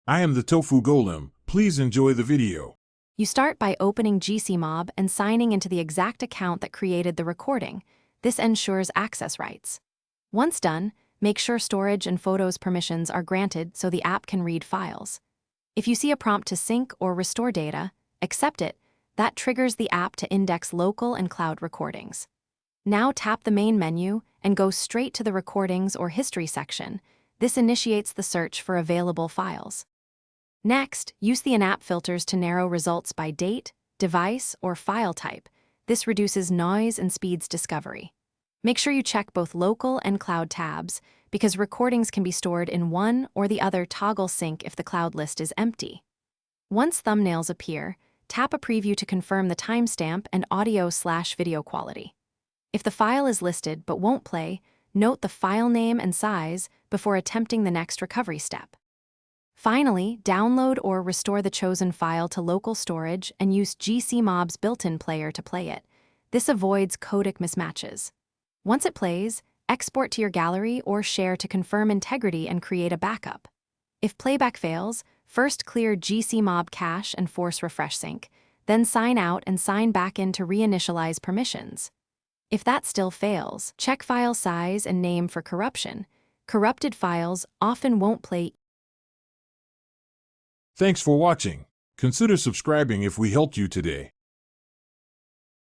I am the Tofu Golem. Please enjoy the video. You start by opening Gcmob and signing into the exact account that created the recording. This ensures access rights. Once done, make sure storage and photos permissions are granted so the app can read files. If you see a prompt to sync or restore data, accept it. That triggers the app to index local and cloud recordings. Now tap the main menu and go straight to the Recordings or History section. This initiates the search for available files. Next, use the in-app filters to narrow results by date, device, or file type. This reduces noise and speeds discovery. Make sure you check both local and cloud tabs, because recordings can be stored in one or the other. Toggle sync if the cloud list is empty. Once thumbnails appear, tap a preview to confirm the timestamp and audio/video quality. If the file is listed but won't play, note the file name and size before attempting the next recovery step. Finally, download or restore the chosen file to local storage and use Gcmob's built-in player to play it. This avoids codec mismatches. Once it plays, export to your gallery or share to confirm integrity and create a backup. If playback fails, first clear Gcmob cache and force refresh sync, then sign out and sign back in to reinitialize permissions. If that still fails, check file size and name for corruption. Corrupted files often won't play. Thanks for watching. Consider subscribing if we helped you today.